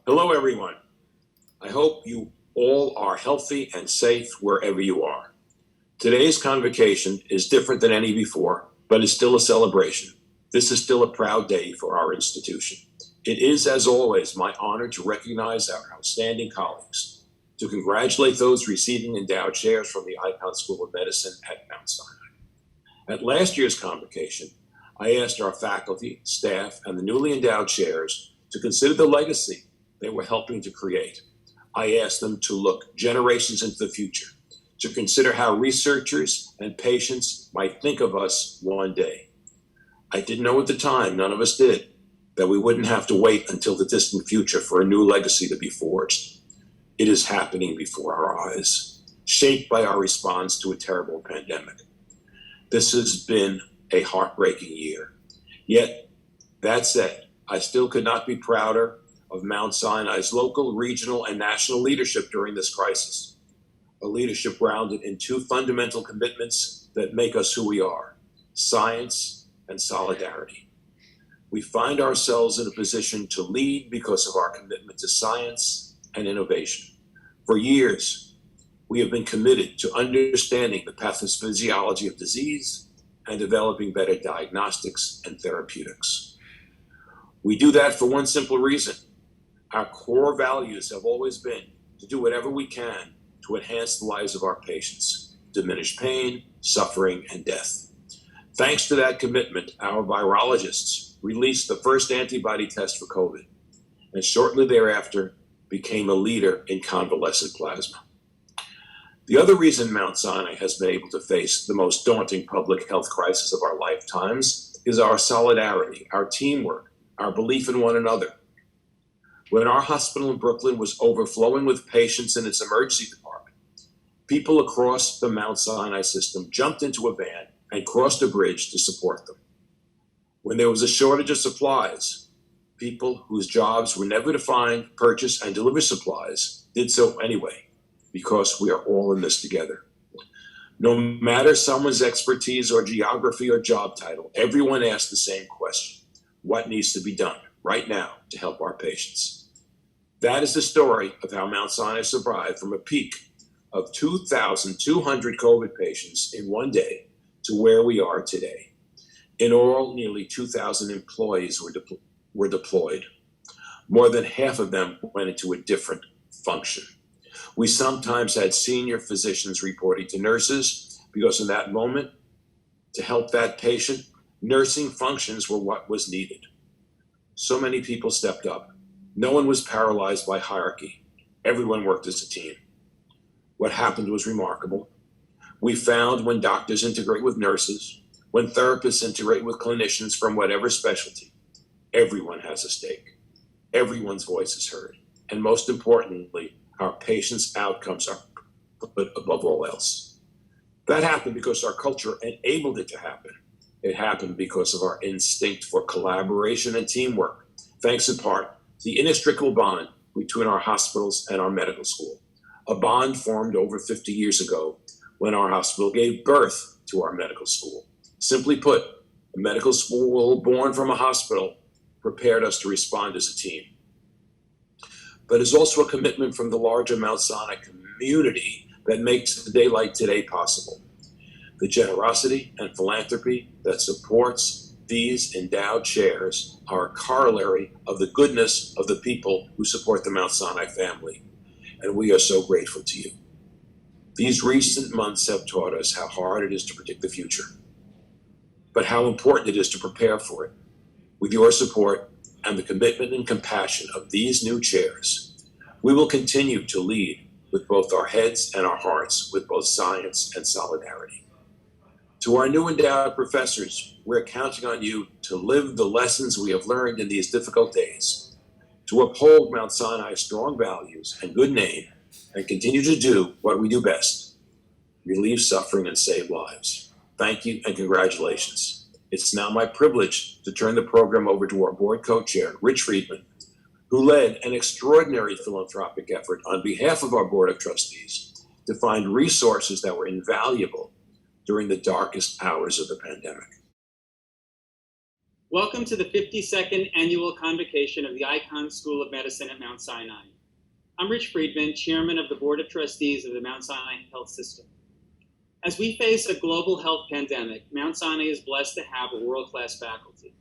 Hello, everyone. I hope you all are healthy and safe wherever you are. Today's convocation is different than any before, but it's still a celebration. This is still a proud day for our institution. It is, as always, my honor to recognize our outstanding colleagues, to congratulate those receiving endowed chairs from the Icahn School of Medicine at Mount Sinai. At last year's convocation, I asked our faculty, staff, and the newly endowed chairs to consider the legacy they were helping to create. I asked them to look generations into the future, to consider how researchers and patients might think of us one day. I didn't know at the time, none of us did, that we wouldn't have to wait until the distant future for a new legacy to be forged. It is happening before our eyes, shaped by our response to a terrible pandemic. This has been a heartbreaking year. Yet, that said, I still could not be prouder of Mount Sinai's local, regional, and national leadership during this crisis. A leadership grounded in two fundamental commitments that make us who we are: science and solidarity. We find ourselves in a position to lead because of our commitment to science and innovation. For years, we have been committed to understanding the pathophysiology of disease and developing better diagnostics and therapeutics. We do that for one simple reason. Our core values have always been to do whatever we can to enhance the lives of our patients, diminish pain, suffering, and death. Thanks to that commitment, our virologists released the first antibody test for COVID, and shortly thereafter became a leader in convalescent plasma. The other reason Mount Sinai has been able to face the most daunting public health crisis of our lifetimes is our solidarity, our teamwork, our belief in one another. When our hospital in Brooklyn was overflowing with patients in its emergency department, people across the Mount Sinai system jumped into a van and crossed a bridge to support them. When there was a shortage of supplies, people whose jobs were never to find, purchase, and deliver supplies did so anyway, because we are all in this together. No matter someone's expertise or geography or job title, everyone asked the same question: what needs to be done right now to help our patients? That is the story of how Mount Sinai survived from a peak of 2,200 COVID patients in one day to where we are today. In all, nearly 2,000 employees were deployed. More than half of them went into a different function. We sometimes had senior physicians reporting to nurses because in that moment, to help that patient, nursing functions were what was needed. So many people stepped up. No one was paralyzed by hierarchy. Everyone worked as a team. What happened was remarkable. We found when doctors integrate with nurses, when therapists integrate with clinicians from whatever specialty, everyone has a stake. Everyone's voice is heard. And most importantly, our patients' outcomes are put above all else. That happened because our culture enabled it to happen. It happened because of our instinct for collaboration and teamwork, thanks in part to the inextricable bond between our hospitals and our medical school, a bond formed over 50 years ago when our hospital gave birth to our medical school. Simply put, a medical school born from a hospital prepared us to respond as a team. But it's also a commitment from the larger Mount Sinai community that makes a day like today possible. The generosity and philanthropy that supports these endowed chairs are a corollary of the goodness of the people who support the Mount Sinai family, and we are so grateful to you. These recent months have taught us how hard it is to predict the future, but how important it is to prepare for it. With your support and the commitment and compassion of these new chairs, we will continue to lead with both our heads and our hearts, with both science and solidarity. To our new endowed professors, we're counting on you to live the lessons we have learned in these difficult days, to uphold Mount Sinai's strong values and good name, and continue to do what we do best: relieve suffering and save lives. Thank you and congratulations. It's now my privilege to turn the program over to our board co-chair, Rich Friedman, who led an extraordinary philanthropic effort on behalf of our board of trustees to find resources that were invaluable during the darkest hours of the pandemic. Welcome to the 52nd Annual Convocation of the Icahn School of Medicine at Mount Sinai. I'm Rich Friedman, Chairman of the Board of Trustees of the Mount Sinai Health System. As we face a global health pandemic, Mount Sinai is blessed to have a world-class faculty.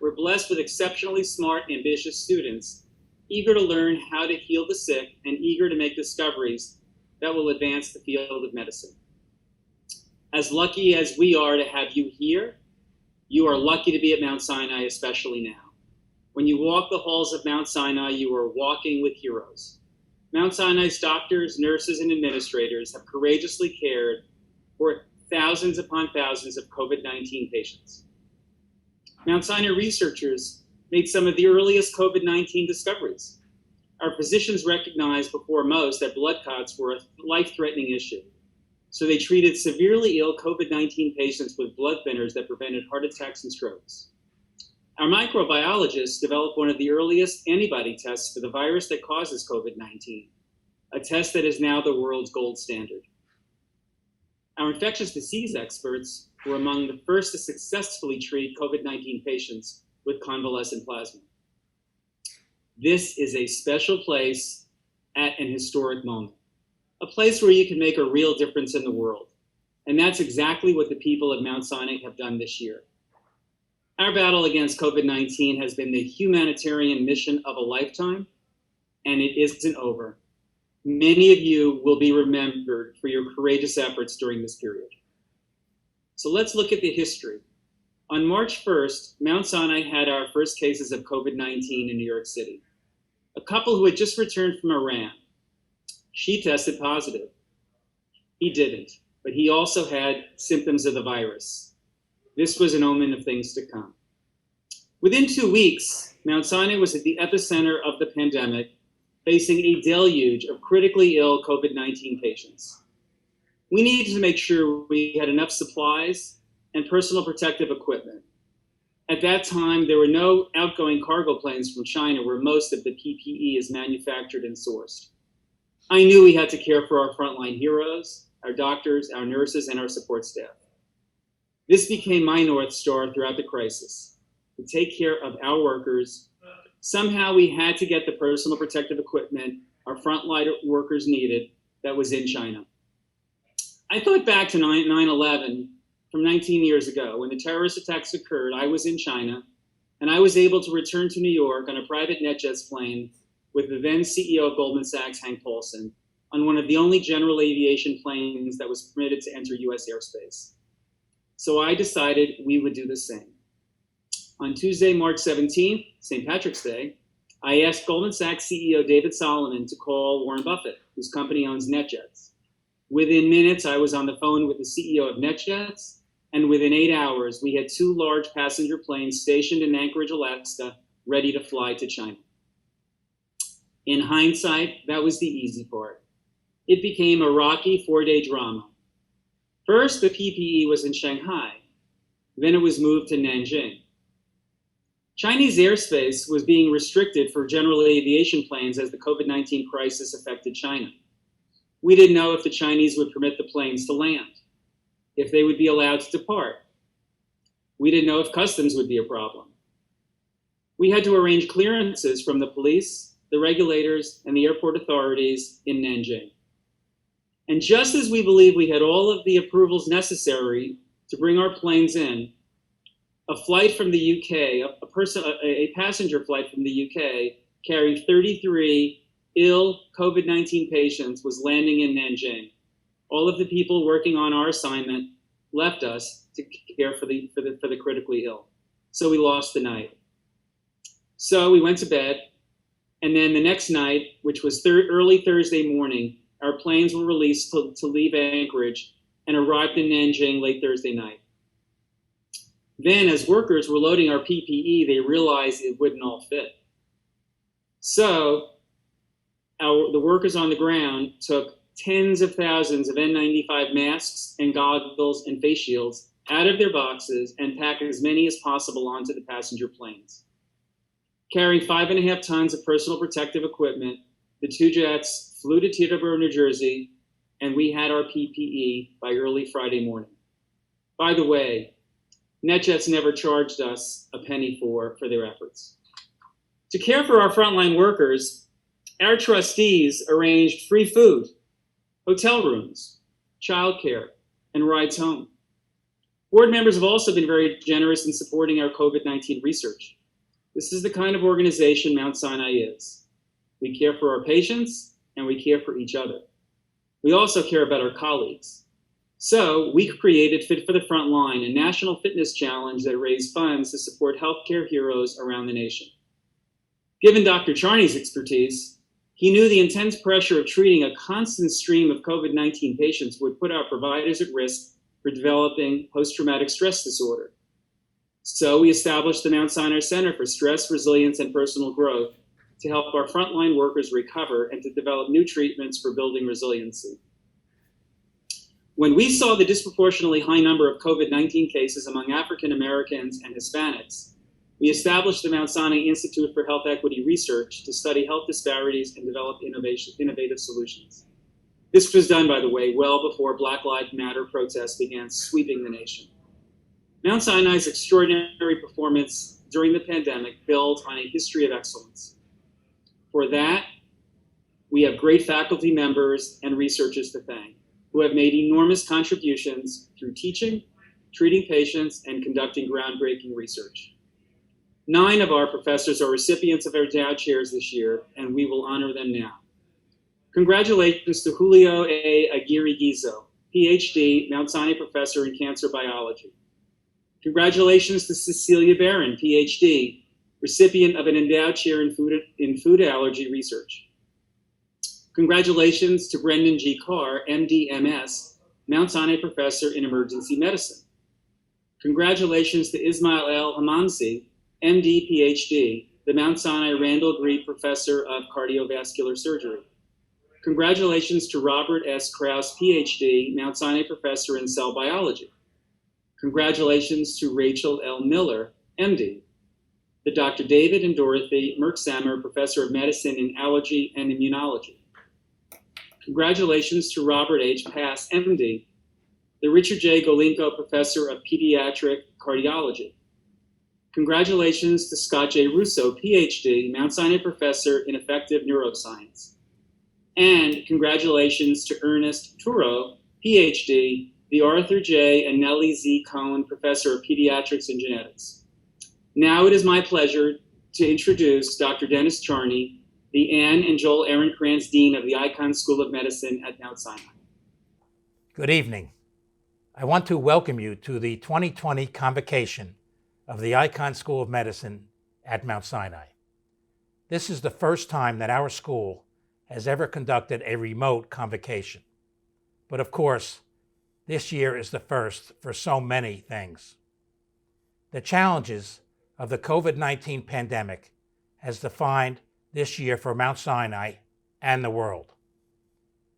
We're blessed with exceptionally smart, ambitious students, eager to learn how to heal the sick and eager to make discoveries that will advance the field of medicine. As lucky as we are to have you here, you are lucky to be at Mount Sinai, especially now. When you walk the halls of Mount Sinai, you are walking with heroes. Mount Sinai's doctors, nurses, and administrators have courageously cared for thousands upon thousands of COVID-19 patients. Mount Sinai researchers made some of the earliest COVID-19 discoveries. Our physicians recognized before most that blood clots were a life-threatening issue. So they treated severely ill COVID-19 patients with blood thinners that prevented heart attacks and strokes. Our microbiologists developed one of the earliest antibody tests for the virus that causes COVID-19, a test that is now the world's gold standard. Our infectious disease experts were among the first to successfully treat COVID-19 patients with convalescent plasma. This is a special place at an historic moment. A place where you can make a real difference in the world. And that's exactly what the people of Mount Sinai have done this year. Our battle against COVID-19 has been the humanitarian mission of a lifetime, and it isn't over. Many of you will be remembered for your courageous efforts during this period. So let's look at the history. On March 1st, Mount Sinai had our first cases of COVID-19 in New York City. A couple who had just returned from Iran. She tested positive. He didn't, but he also had symptoms of the virus. This was an omen of things to come. Within 2 weeks, Mount Sinai was at the epicenter of the pandemic, facing a deluge of critically ill COVID-19 patients. We needed to make sure we had enough supplies and personal protective equipment. At that time, there were no outgoing cargo planes from China where most of the PPE is manufactured and sourced. I knew we had to care for our frontline heroes, our doctors, our nurses, and our support staff. This became my North Star throughout the crisis, to take care of our workers. Somehow we had to get the personal protective equipment our frontline workers needed that was in China. I thought back to 9/11 from 19 years ago. When the terrorist attacks occurred, I was in China, and I was able to return to New York on a private NetJets plane with the then CEO of Goldman Sachs, Hank Paulson, on one of the only general aviation planes that was permitted to enter US airspace. So I decided we would do the same. On Tuesday, March 17th, St. Patrick's Day, I asked Goldman Sachs CEO David Solomon to call Warren Buffett, whose company owns NetJets. Within minutes, I was on the phone with the CEO of NetJets, and within 8 hours, we had 2 large passenger planes stationed in Anchorage, Alaska, ready to fly to China. In hindsight, that was the easy part. It became a rocky 4-day drama. First, the PPE was in Shanghai. Then it was moved to Nanjing. Chinese airspace was being restricted for general aviation planes as the COVID-19 crisis affected China. We didn't know if the Chinese would permit the planes to land, if they would be allowed to depart. We didn't know if customs would be a problem. We had to arrange clearances from the police, the regulators, and the airport authorities in Nanjing. And just as we believed we had all of the approvals necessary to bring our planes in, a flight from the UK, a passenger flight from the UK carrying 33 ill COVID-19 patients was landing in Nanjing. All of the people working on our assignment left us to care for the critically ill. So we lost the night. So we went to bed. And then the next night, which was early Thursday morning, our planes were released to leave Anchorage and arrived in Nanjing late Thursday night. Then, as workers were loading our PPE, they realized it wouldn't all fit. So the workers on the ground took tens of thousands of N95 masks and goggles and face shields out of their boxes and packed as many as possible onto the passenger planes. Carrying 5.5 tons of personal protective equipment, the 2 jets flew to Teterboro, New Jersey, and we had our PPE by early Friday morning. By the way, NetJets never charged us a penny for their efforts. To care for our frontline workers, our trustees arranged free food, hotel rooms, childcare, and rides home. Board members have also been very generous in supporting our COVID-19 research. This is the kind of organization Mount Sinai is. We care for our patients and we care for each other. We also care about our colleagues. So we created Fit for the Front Line, a national fitness challenge that raised funds to support healthcare heroes around the nation. Given Dr. Charney's expertise, he knew the intense pressure of treating a constant stream of COVID-19 patients would put our providers at risk for developing post-traumatic stress disorder. So we established the Mount Sinai Center for Stress, Resilience, and Personal Growth to help our frontline workers recover and to develop new treatments for building resiliency. When we saw the disproportionately high number of COVID-19 cases among African Americans and Hispanics, we established the Mount Sinai Institute for Health Equity Research to study health disparities and develop innovative solutions. This was done, by the way, well before Black Lives Matter protests began sweeping the nation. Mount Sinai's extraordinary performance during the pandemic builds on a history of excellence. For that, we have great faculty members and researchers to thank, who have made enormous contributions through teaching, treating patients, and conducting groundbreaking research. 9 of our professors are recipients of our Dow Chairs this year, and we will honor them now. Congratulations to Julio A. Aguirre-Guizo, PhD, Mount Sinai Professor in Cancer Biology. Congratulations to Cecilia Barron, PhD, recipient of an endowed chair in food allergy research. Congratulations to Brendan G. Carr, MD, MS, Mount Sinai Professor in Emergency Medicine. Congratulations to Ismail El Hamansi, MD, PhD, the Mount Sinai Randall Green Professor of Cardiovascular Surgery. Congratulations to Robert S. Krause, PhD, Mount Sinai Professor in Cell Biology. Congratulations to Rachel L. Miller, MD, to Dr. David and Dorothy Merksamer, Professor of Medicine in Allergy and Immunology. Congratulations to Robert H. Pass, MD, the Richard J. Golinko Professor of Pediatric Cardiology. Congratulations to Scott J. Russo, PhD, Mount Sinai Professor in Effective Neuroscience. And congratulations to Ernest Turo, PhD, the Arthur J. and Nellie Z. Cohen Professor of Pediatrics and Genetics. Now it is my pleasure to introduce Dr. Dennis Charney, the Anne and Joel Ehrenkrantz Dean of the Icahn School of Medicine at Mount Sinai. Good evening. I want to welcome you to the 2020 Convocation of the Icahn School of Medicine at Mount Sinai. This is the first time that our school has ever conducted a remote convocation. But of course, this year is the first for so many things. The challenges of the COVID-19 pandemic has defined this year for Mount Sinai and the world.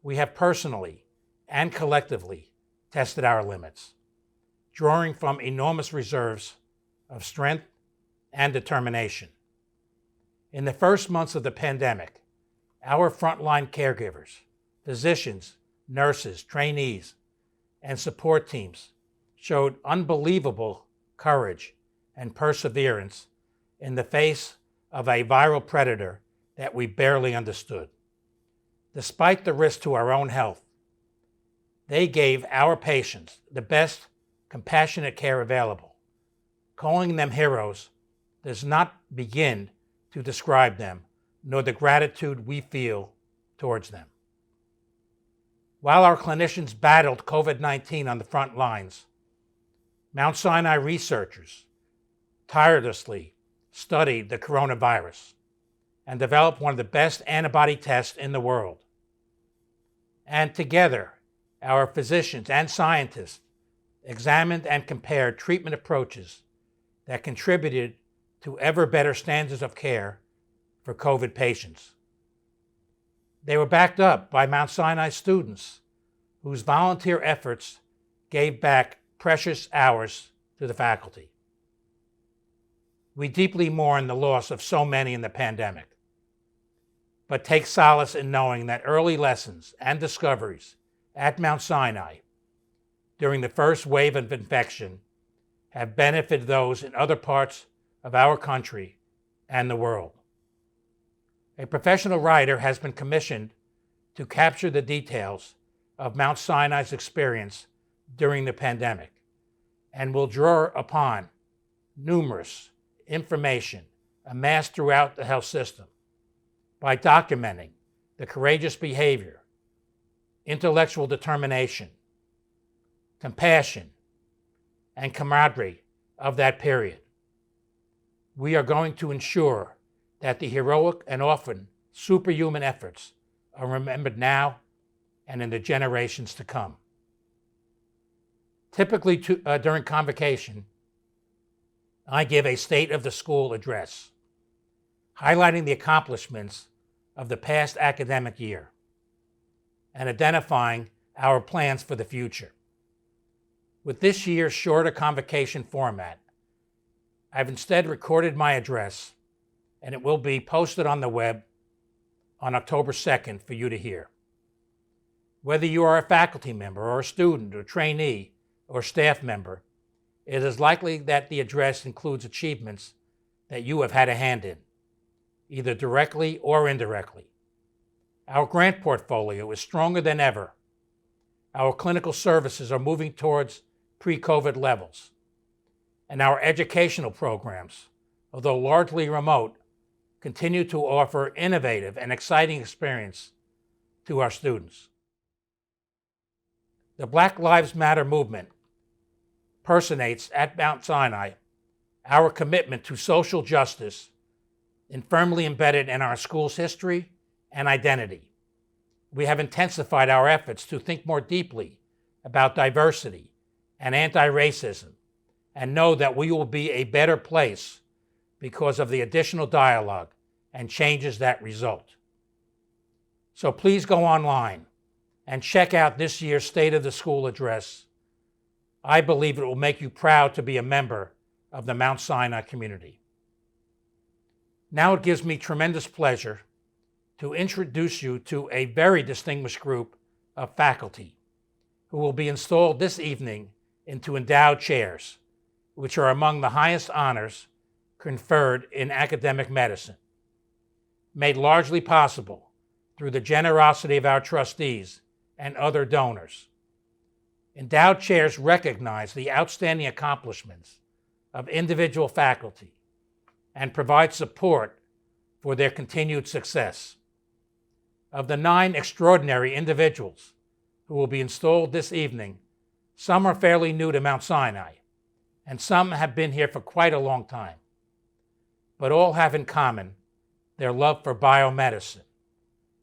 We have personally and collectively tested our limits, drawing from enormous reserves of strength and determination. In the first months of the pandemic, our frontline caregivers, physicians, nurses, trainees, and support teams showed unbelievable courage and perseverance in the face of a viral predator that we barely understood. Despite the risk to our own health, they gave our patients the best compassionate care available. Calling them heroes does not begin to describe them, nor the gratitude we feel towards them. While our clinicians battled COVID-19 on the front lines, Mount Sinai researchers tirelessly studied the coronavirus and developed one of the best antibody tests in the world. And together, our physicians and scientists examined and compared treatment approaches that contributed to ever better standards of care for COVID patients. They were backed up by Mount Sinai students whose volunteer efforts gave back precious hours to the faculty. We deeply mourn the loss of so many in the pandemic, but take solace in knowing that early lessons and discoveries at Mount Sinai during the first wave of infection have benefited those in other parts of our country and the world. A professional writer has been commissioned to capture the details of Mount Sinai's experience during the pandemic and will draw upon numerous information amassed throughout the health system by documenting the courageous behavior, intellectual determination, compassion, and camaraderie of that period. We are going to ensure that the heroic and often superhuman efforts are remembered now and in the generations to come. Typically during Convocation, I give a State of the School address, highlighting the accomplishments of the past academic year and identifying our plans for the future. With this year's shorter Convocation format, I've instead recorded my address, and it will be posted on the web on October 2nd for you to hear. Whether you are a faculty member or a student or trainee or staff member, it is likely that the address includes achievements that you have had a hand in, either directly or indirectly. Our grant portfolio is stronger than ever. Our clinical services are moving towards pre-COVID levels, and our educational programs, although largely remote, continue to offer innovative and exciting experience to our students. The Black Lives Matter movement personates at Mount Sinai our commitment to social justice and firmly embedded in our school's history and identity. We have intensified our efforts to think more deeply about diversity and anti-racism and know that we will be a better place because of the additional dialogue and changes that result. So please go online and check out this year's State of the School address. I believe it will make you proud to be a member of the Mount Sinai community. Now it gives me tremendous pleasure to introduce you to a very distinguished group of faculty who will be installed this evening into endowed chairs, which are among the highest honors conferred in academic medicine, made largely possible through the generosity of our trustees and other donors. Endowed chairs recognize the outstanding accomplishments of individual faculty and provide support for their continued success. Of the 9 extraordinary individuals who will be installed this evening, some are fairly new to Mount Sinai, and some have been here for quite a long time. But all have in common their love for biomedicine,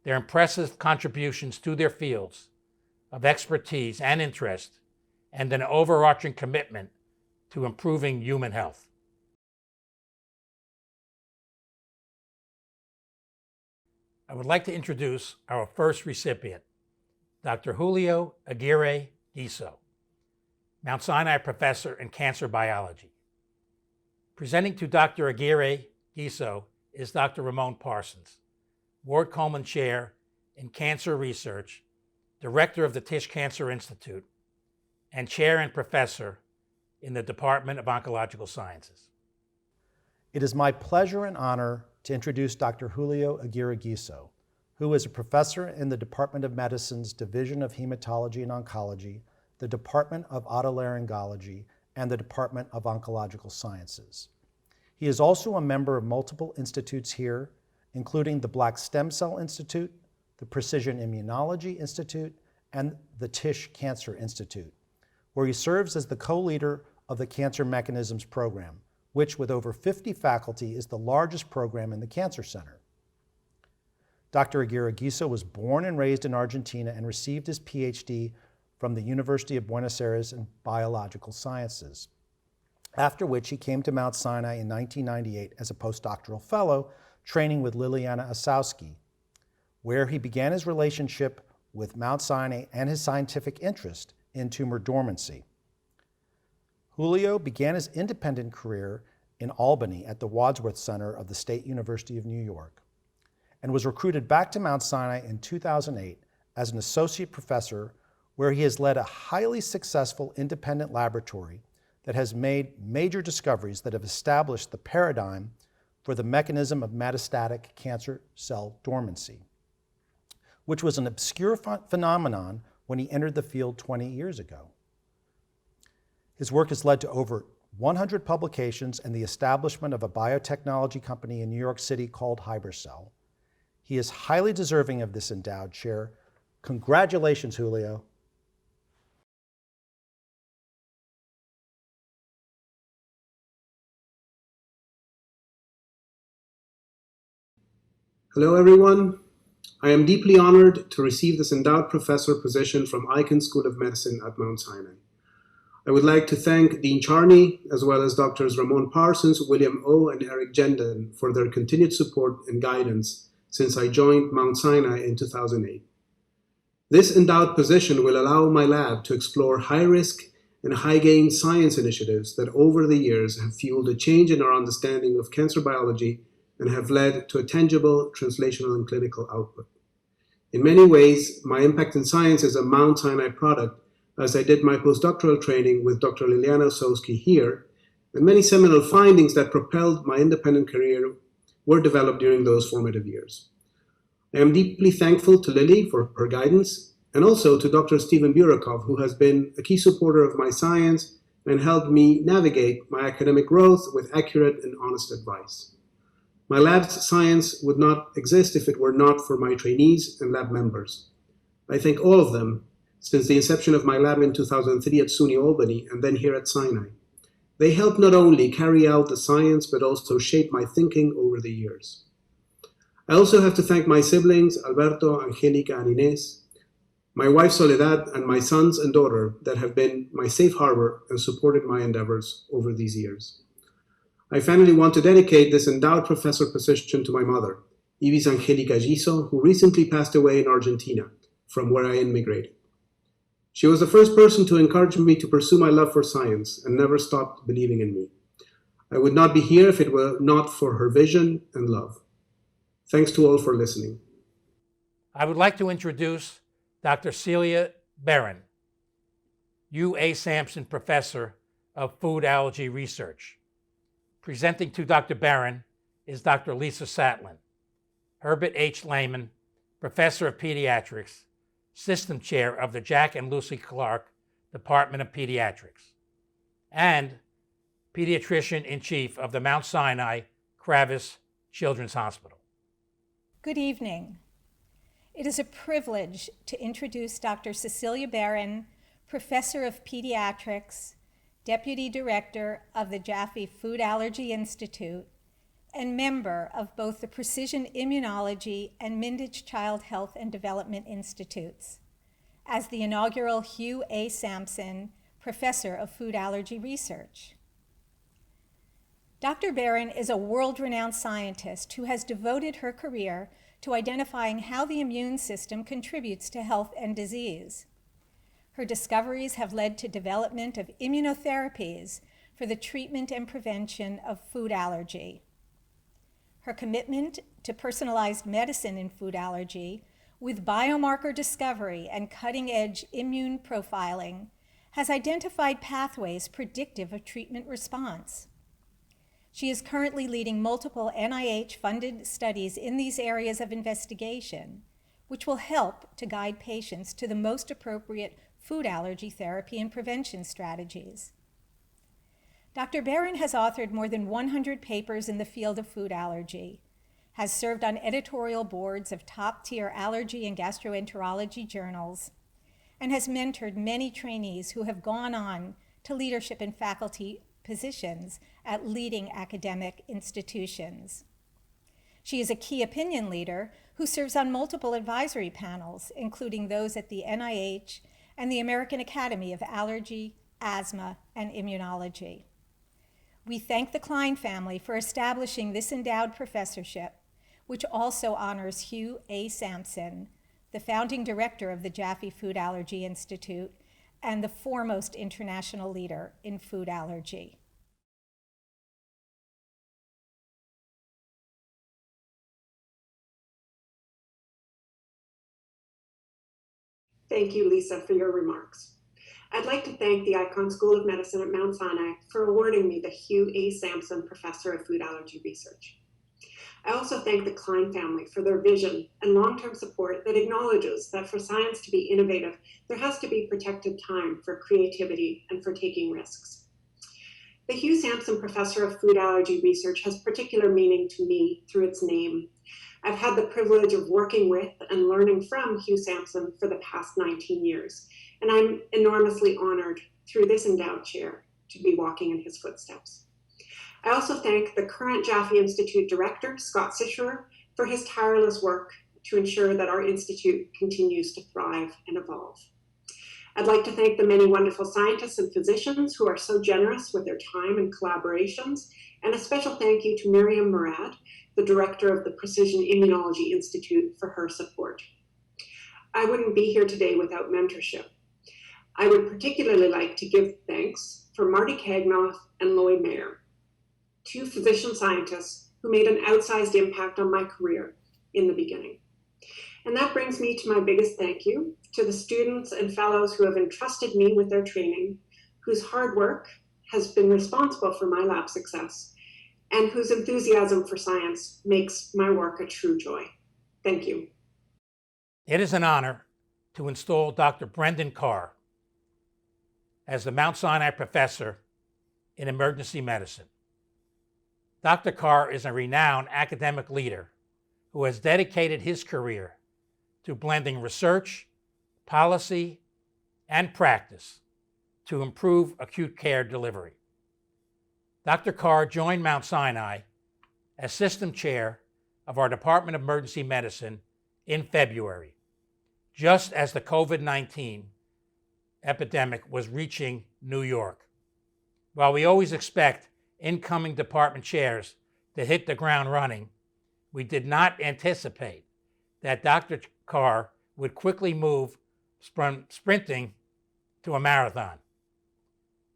their impressive contributions to their fields of expertise and interest, and an overarching commitment to improving human health. I would like to introduce our first recipient, Dr. Julio Aguirre Guiso, Mount Sinai professor in cancer biology. Presenting to Dr. Aguirre Guiso is Dr. Ramon Parsons, Ward Coleman Chair in Cancer Research, Director of the Tisch Cancer Institute, and Chair and Professor in the Department of Oncological Sciences. It is my pleasure and honor to introduce Dr. Julio Aguirre Guiso, who is a professor in the Department of Medicine's Division of Hematology and Oncology, the Department of Otolaryngology, and the Department of Oncological Sciences. He is also a member of multiple institutes here, including the Black Stem Cell Institute, the Precision Immunology Institute, and the Tisch Cancer Institute, where he serves as the co-leader of the Cancer Mechanisms Program, which with over 50 faculty is the largest program in the Cancer Center. Dr. Aguirre Guiso was born and raised in Argentina and received his PhD from the University of Buenos Aires in Biological Sciences, after which he came to Mount Sinai in 1998 as a postdoctoral fellow, training with Liliana Asowski, where he began his relationship with Mount Sinai and his scientific interest in tumor dormancy. Julio began his independent career in Albany at the Wadsworth Center of the State University of New York, and was recruited back to Mount Sinai in 2008 as an associate professor, where he has led a highly successful independent laboratory that has made major discoveries that have established the paradigm for the mechanism of metastatic cancer cell dormancy, which was an obscure phenomenon when he entered the field 20 years ago. His work has led to over 100 publications and the establishment of a biotechnology company in New York City called Hybercell. He is highly deserving of this endowed chair. Congratulations, Julio. Hello, everyone. I am deeply honored to receive this endowed professor position from Icahn School of Medicine at Mount Sinai. I would like to thank Dean Charney, as well as Drs. Ramon Parsons, William O., and Eric Jenden for their continued support and guidance since I joined Mount Sinai in 2008. This endowed position will allow my lab to explore high-risk and high-gain science initiatives that over the years have fueled a change in our understanding of cancer biology and have led to a tangible translational and clinical output. In many ways, my impact in science is a Mount Sinai product, as I did my postdoctoral training with Dr. Liliana Osowski here, and many seminal findings that propelled my independent career were developed during those formative years. I am deeply thankful to Lily for her guidance, and also to Dr. Stephen Burakov, who has been a key supporter of my science and helped me navigate my academic growth with accurate and honest advice. My lab's science would not exist if it were not for my trainees and lab members. I thank all of them since the inception of my lab in 2003 at SUNY Albany and then here at Sinai. They helped not only carry out the science, but also shape my thinking over the years. I also have to thank my siblings, Alberto, Angelica, and Inés, my wife Soledad, and my sons and daughter that have been my safe harbor and supported my endeavors over these years. I finally want to dedicate this endowed professor position to my mother, Ibis Angelica Giso, who recently passed away in Argentina, from where I immigrated. She was the first person to encourage me to pursue my love for science and never stopped believing in me. I would not be here if it were not for her vision and love. Thanks to all for listening. I would like to introduce Dr. Celia Barron, U.A. Sampson Professor of Food Allergy Research. Presenting to Dr. Barron is Dr. Lisa Satlin, Herbert H. Lehman, Professor of Pediatrics, System Chair of the Jack and Lucy Clark Department of Pediatrics, and Pediatrician-in-Chief of the Mount Sinai Kravis Children's Hospital. Good evening. It is a privilege to introduce Dr. Cecilia Barron, Professor of Pediatrics, Deputy Director of the Jaffe Food Allergy Institute, and member of both the Precision Immunology and Mindich Child Health and Development Institutes, as the inaugural Hugh A. Sampson Professor of Food Allergy Research. Dr. Barron is a world-renowned scientist who has devoted her career to identifying how the immune system contributes to health and disease. Her discoveries have led to development of immunotherapies for the treatment and prevention of food allergy. Her commitment to personalized medicine in food allergy, with biomarker discovery and cutting-edge immune profiling, has identified pathways predictive of treatment response. She is currently leading multiple NIH-funded studies in these areas of investigation, which will help to guide patients to the most appropriate food allergy therapy and prevention strategies. Dr. Barron has authored more than 100 papers in the field of food allergy, has served on editorial boards of top-tier allergy and gastroenterology journals, and has mentored many trainees who have gone on to leadership and faculty positions at leading academic institutions. She is a key opinion leader who serves on multiple advisory panels, including those at the NIH and the American Academy of Allergy, Asthma, and Immunology. We thank the Klein family for establishing this endowed professorship, which also honors Hugh A. Sampson, the founding director of the Jaffe Food Allergy Institute and the foremost international leader in food allergy. Thank you, Lisa, for your remarks. I'd like to thank the Icahn School of Medicine at Mount Sinai for awarding me the Hugh A. Sampson Professor of Food Allergy Research. I also thank the Klein family for their vision and long-term support that acknowledges that for science to be innovative, there has to be protected time for creativity and for taking risks. The Hugh Sampson Professor of Food Allergy Research has particular meaning to me through its name. I've had the privilege of working with and learning from Hugh Sampson for the past 19 years, and I'm enormously honored through this endowed chair to be walking in his footsteps. I also thank the current Jaffe Institute Director, Scott Sicherer, for his tireless work to ensure that our institute continues to thrive and evolve. I'd like to thank the many wonderful scientists and physicians who are so generous with their time and collaborations, and a special thank you to Miriam Murad, the director of the Precision Immunology Institute, for her support. I wouldn't be here today without mentorship. I would particularly like to give thanks for Marty Kagnoff and Lloyd Mayer, two physician scientists who made an outsized impact on my career in the beginning. And that brings me to my biggest thank you to the students and fellows who have entrusted me with their training, whose hard work has been responsible for my lab success, and whose enthusiasm for science makes my work a true joy. Thank you. It is an honor to install Dr. Brendan Carr as the Mount Sinai Professor in Emergency Medicine. Dr. Carr is a renowned academic leader who has dedicated his career to blending research, policy, and practice to improve acute care delivery. Dr. Carr joined Mount Sinai as System Chair of our Department of Emergency Medicine in February, just as the COVID-19 epidemic was reaching New York. While we always expect incoming department chairs to hit the ground running, we did not anticipate that Dr. Carr would quickly move from sprinting to a marathon.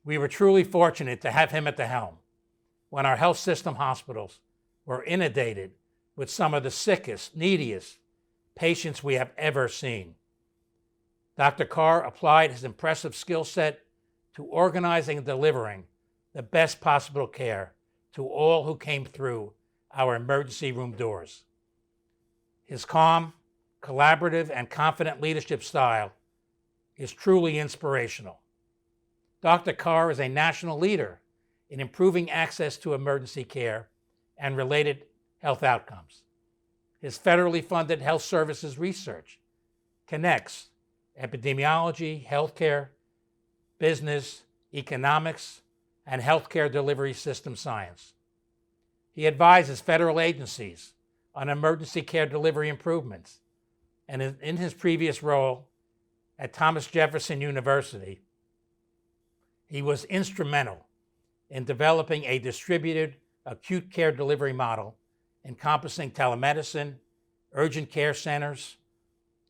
We were truly fortunate to have him at the helm when our health system hospitals were inundated with some of the sickest, neediest patients we have ever seen. Dr. Carr applied his impressive skill set to organizing and delivering the best possible care to all who came through our emergency room doors. His calm, collaborative, and confident leadership style is truly inspirational. Dr. Carr is a national leader in improving access to emergency care and related health outcomes. His federally funded health services research connects epidemiology, healthcare, business, economics, and healthcare delivery system science. He advises federal agencies on emergency care delivery improvements, and in his previous role at Thomas Jefferson University, he was instrumental in developing a distributed acute care delivery model encompassing telemedicine, urgent care centers,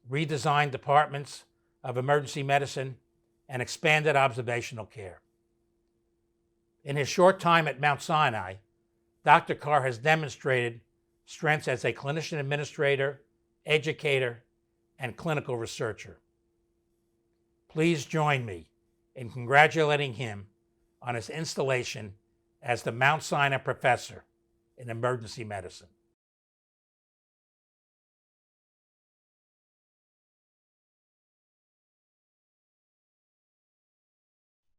redesigned departments of emergency medicine, and expanded observational care. In his short time at Mount Sinai, Dr. Carr has demonstrated strengths as a clinician administrator, educator, and clinical researcher. Please join me in congratulating him on his installation as the Mount Sinai Professor in Emergency Medicine.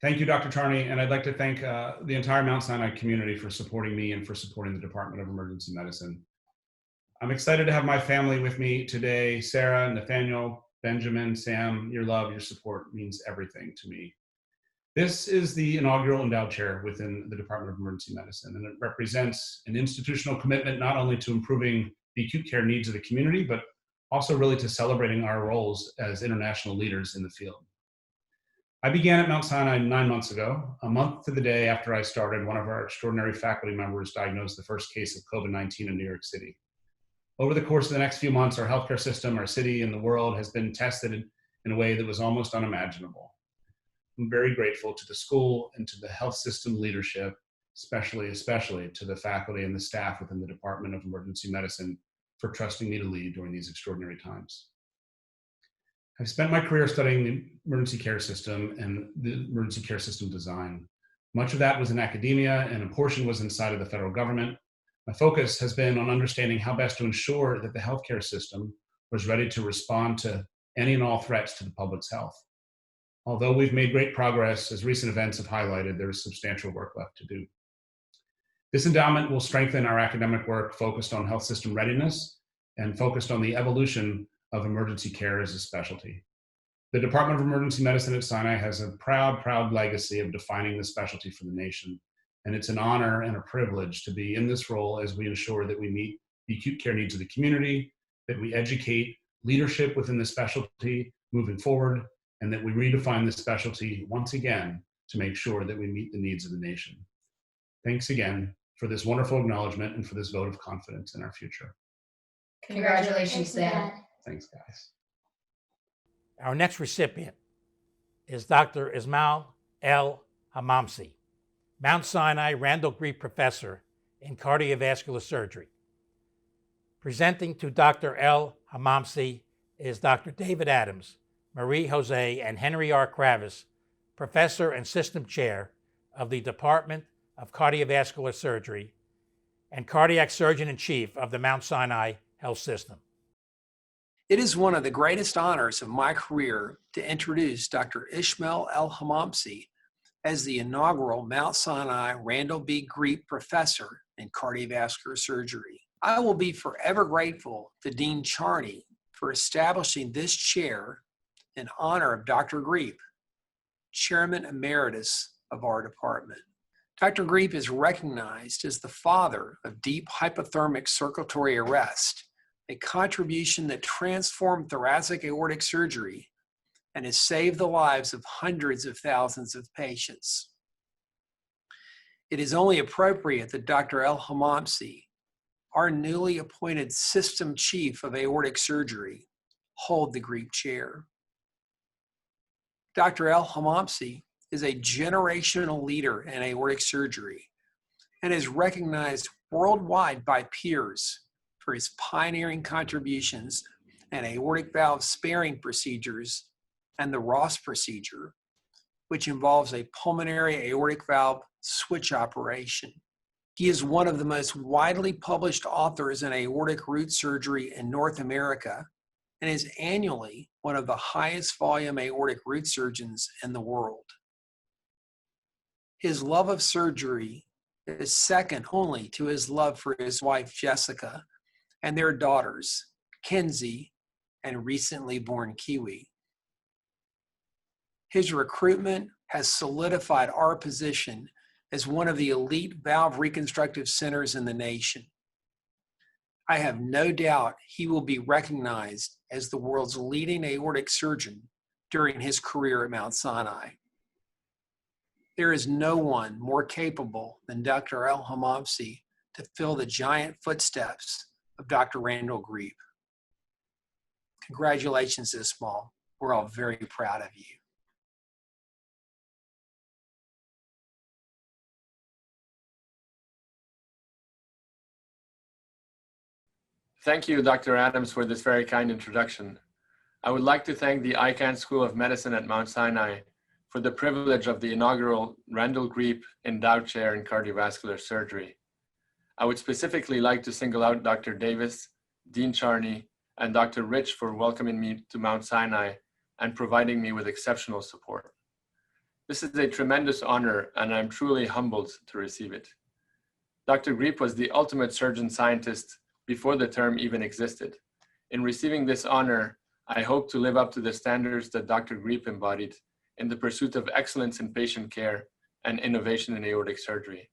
Thank you, Dr. Charney, and I'd like to thank the entire Mount Sinai community for supporting me and for supporting the Department of Emergency Medicine. I'm excited to have my family with me today. Sarah, Nathaniel, Benjamin, Sam, your love, your support means everything to me. This is the inaugural endowed chair within the Department of Emergency Medicine, and it represents an institutional commitment not only to improving the acute care needs of the community, but also really to celebrating our roles as international leaders in the field. I began at Mount Sinai 9 months ago. A month to the day after I started, one of our extraordinary faculty members diagnosed the first case of COVID-19 in New York City. Over the course of the next few months, our healthcare system, our city, and the world has been tested in a way that was almost unimaginable. I'm very grateful to the school and to the health system leadership, especially to the faculty and the staff within the Department of Emergency Medicine for trusting me to lead during these extraordinary times. I've spent my career studying the emergency care system and the emergency care system design. Much of that was in academia and a portion was inside of the federal government. My focus has been on understanding how best to ensure that the healthcare system was ready to respond to any and all threats to the public's health. Although we've made great progress, as recent events have highlighted, there is substantial work left to do. This endowment will strengthen our academic work focused on health system readiness and focused on the evolution of emergency care as a specialty. The Department of Emergency Medicine at Sinai has a proud legacy of defining the specialty for the nation, and it's an honor and a privilege to be in this role as we ensure that we meet the acute care needs of the community, that we educate leadership within the specialty moving forward, and that we redefine the specialty once again to make sure that we meet the needs of the nation. Thanks again for this wonderful acknowledgement and for this vote of confidence in our future. Congratulations, Dad. Thanks, guys. Our next recipient is Dr. Ismail El Hamamsi, Mount Sinai Randall Grebe Professor in Cardiovascular Surgery. Presenting to Dr. El Hamamsi is Dr. David Adams, Marie Jose, and Henry R. Kravis, Professor and System Chair of the Department of Cardiovascular Surgery and Cardiac Surgeon-in-Chief of the Mount Sinai Health System. It is one of the greatest honors of my career to introduce Dr. Ismail El Hamamsi as the inaugural Mount Sinai Randall B. Grebe Professor in Cardiovascular Surgery. I will be forever grateful to Dean Charney for establishing this chair in honor of Dr. Grebe, Chairman Emeritus of our department. Dr. Grebe is recognized as the father of deep hypothermic circulatory arrest, a contribution that transformed thoracic aortic surgery and has saved the lives of hundreds of thousands of patients. It is only appropriate that Dr. El Hamamsi, our newly appointed System Chief of Aortic Surgery, hold the Grebe Chair. Dr. El Hamamsi is a generational leader in aortic surgery and is recognized worldwide by peers for his pioneering contributions in aortic valve sparing procedures and the Ross procedure, which involves a pulmonary aortic valve switch operation. He is one of the most widely published authors in aortic root surgery in North America and is annually one of the highest volume aortic root surgeons in the world. His love of surgery is second only to his love for his wife, Jessica, and their daughters, Kenzie and recently born Kiwi. His recruitment has solidified our position as one of the elite valve reconstructive centers in the nation. I have no doubt he will be recognized as the world's leading aortic surgeon during his career at Mount Sinai. There is no one more capable than Dr. El Hamamsi to fill the giant footsteps of Dr. Randall Grebe. Congratulations, Ismail. We're all very proud of you. Thank you, Dr. Adams, for this very kind introduction. I would like to thank the Icahn School of Medicine at Mount Sinai for the privilege of the inaugural Randall Grebe Endowed Chair in Cardiovascular Surgery. I would specifically like to single out Dr. Davis, Dean Charney, and Dr. Rich for welcoming me to Mount Sinai and providing me with exceptional support. This is a tremendous honor, and I'm truly humbled to receive it. Dr. Grebe was the ultimate surgeon scientist before the term even existed. In receiving this honor, I hope to live up to the standards that Dr. Grebe embodied in the pursuit of excellence in patient care and innovation in aortic surgery.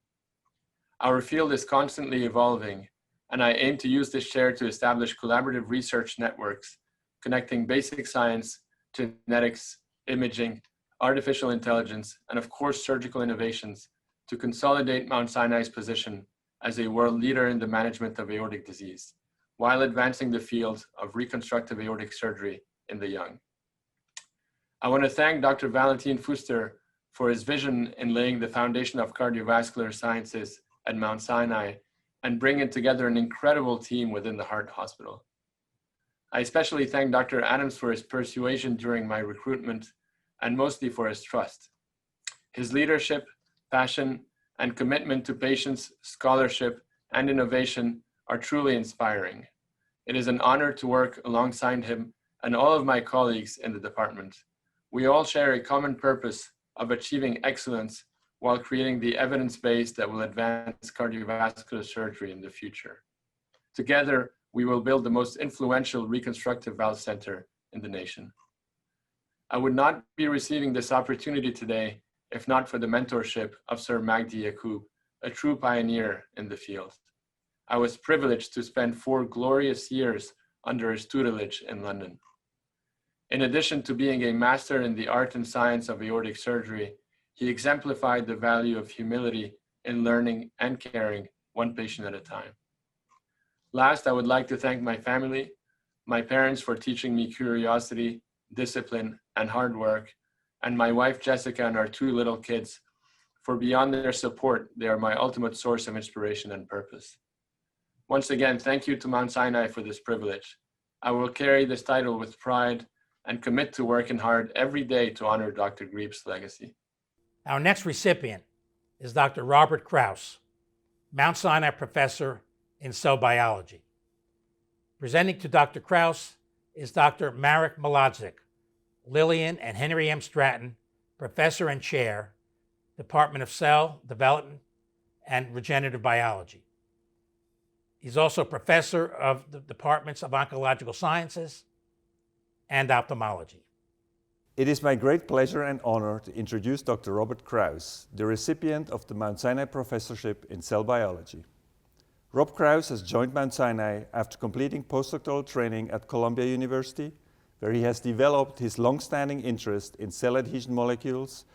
Our field is constantly evolving, and I aim to use this chair to establish collaborative research networks connecting basic science, genetics, imaging, artificial intelligence, and of course, surgical innovations to consolidate Mount Sinai's position as a world leader in the management of aortic disease, while advancing the field of reconstructive aortic surgery in the young. I want to thank Dr. Valentin Fuster for his vision in laying the foundation of cardiovascular sciences at Mount Sinai and bringing together an incredible team within the Heart Hospital. I especially thank Dr. Adams for his persuasion during my recruitment and mostly for his trust. His leadership, passion, and commitment to patients, scholarship, and innovation are truly inspiring. It is an honor to work alongside him and all of my colleagues in the department. We all share a common purpose of achieving excellence while creating the evidence base that will advance cardiovascular surgery in the future. Together, we will build the most influential reconstructive valve center in the nation. I would not be receiving this opportunity today if not for the mentorship of Sir Magdi Yacoub, a true pioneer in the field. I was privileged to spend 4 glorious years under his tutelage in London. In addition to being a master in the art and science of aortic surgery, he exemplified the value of humility in learning and caring one patient at a time. Last, I would like to thank my family, my parents for teaching me curiosity, discipline, and hard work, and my wife Jessica and our 2 little kids, for beyond their support, they are my ultimate source of inspiration and purpose. Once again, thank you to Mount Sinai for this privilege. I will carry this title with pride and commit to working hard every day to honor Dr. Grieb's legacy. Our next recipient is Dr. Robert Krause, Mount Sinai professor in cell biology. Presenting to Dr. Krause is Dr. Marek Malodzik, Lillian and Henry M. Stratton, professor and chair, Department of Cell Development and Regenerative Biology. He's also professor of the Departments of Oncological Sciences and Ophthalmology. It is my great pleasure and honor to introduce Dr. Robert Krause, the recipient of the Mount Sinai Professorship in Cell Biology. Rob Krause has joined Mount Sinai after completing postdoctoral training at Columbia University, where he has developed his long-standing interest in cell adhesion molecules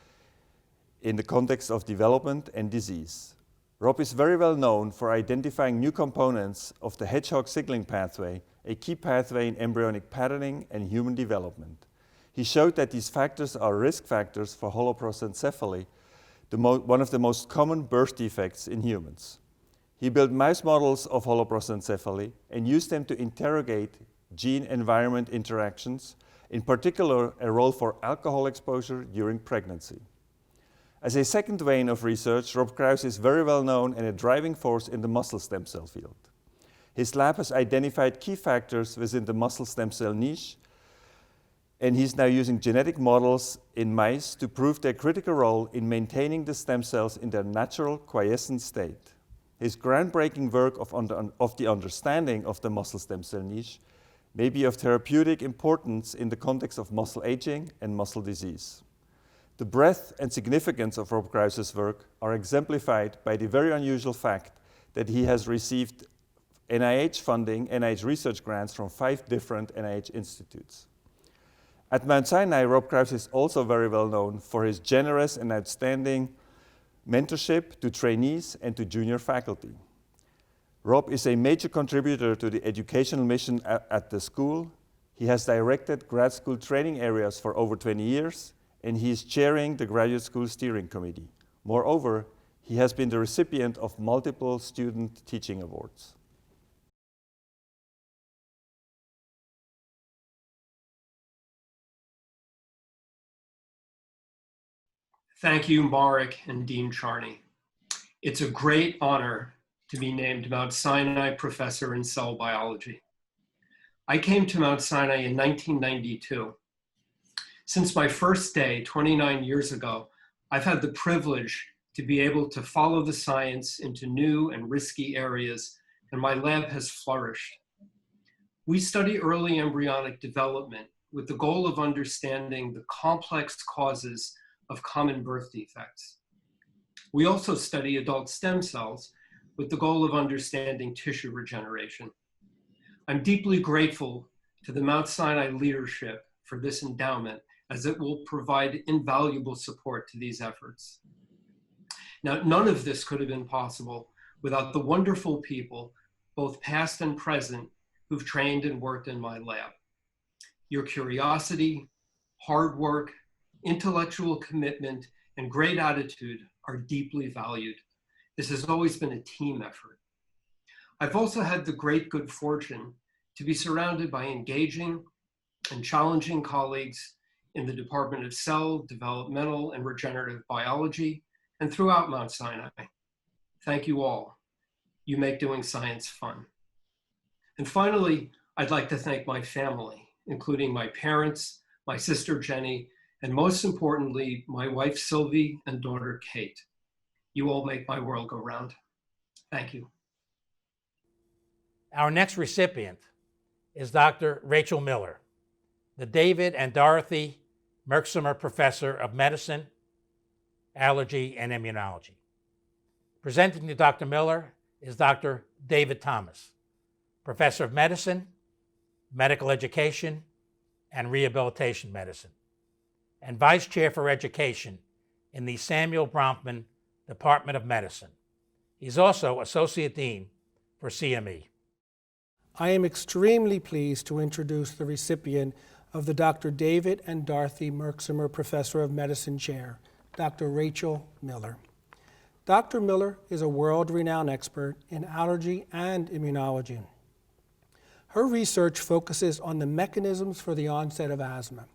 in the context of development and disease. Rob is very well known for identifying new components of the hedgehog signaling pathway, a key pathway in embryonic patterning and human development. He showed that these factors are risk factors for holoprosencephaly, one of the most common birth defects in humans. He built mouse models of holoprosencephaly and used them to interrogate gene-environment interactions, in particular a role for alcohol exposure during pregnancy. As a second vein of research, Rob Krause is very well known and a driving force in the muscle stem cell field. His lab has identified key factors within the muscle stem cell niche, and he's now using genetic models in mice to prove their critical role in maintaining the stem cells in their natural quiescent state. His groundbreaking work of the understanding of the muscle stem cell niche may be of therapeutic importance in the context of muscle aging and muscle disease. The breadth and significance of Rob Krause's work are exemplified by the very unusual fact that he has received NIH funding, NIH research grants from 5 different NIH institutes. At Mount Sinai, Rob Krause is also very well known for his generous and outstanding mentorship to trainees and to junior faculty. Rob is a major contributor to the educational mission at the school. He has directed grad school training areas for over 20 years, and he is chairing the graduate school steering committee. Moreover, he has been the recipient of multiple student teaching awards. Thank you, Marek and Dean Charney. It's a great honor to be named Mount Sinai Professor in Cell Biology. I came to Mount Sinai in 1992. Since my first day 29 years ago, I've had the privilege to be able to follow the science into new and risky areas, and my lab has flourished. We study early embryonic development with the goal of understanding the complex causes of common birth defects. We also study adult stem cells with the goal of understanding tissue regeneration. I'm deeply grateful to the Mount Sinai leadership for this endowment, as it will provide invaluable support to these efforts. Now, none of this could have been possible without the wonderful people, both past and present, who've trained and worked in my lab. Your curiosity, hard work, intellectual commitment, and great attitude are deeply valued. This has always been a team effort. I've also had the great good fortune to be surrounded by engaging and challenging colleagues in the Department of Cell, Developmental, and Regenerative Biology, and throughout Mount Sinai. Thank you all. You make doing science fun. And finally, I'd like to thank my family, including my parents, my sister Jenny, and most importantly, my wife Sylvie and daughter Kate. You all make my world go round. Thank you. Our next recipient is Dr. Rachel Miller, the David and Dorothy Merksimer Professor of Medicine, Allergy, and Immunology. Presenting to Dr. Miller is Dr. David Thomas, Professor of Medicine, Medical Education, and Rehabilitation Medicine, and Vice Chair for Education in the Samuel Bronfman Department of Medicine. He's also Associate Dean for CME. I am extremely pleased to introduce the recipient of the Dr. David and Dorothy Merksimer Professor of Medicine Chair, Dr. Rachel Miller. Dr. Miller is a world-renowned expert in allergy and immunology. Her research focuses on the mechanisms for the onset of asthma.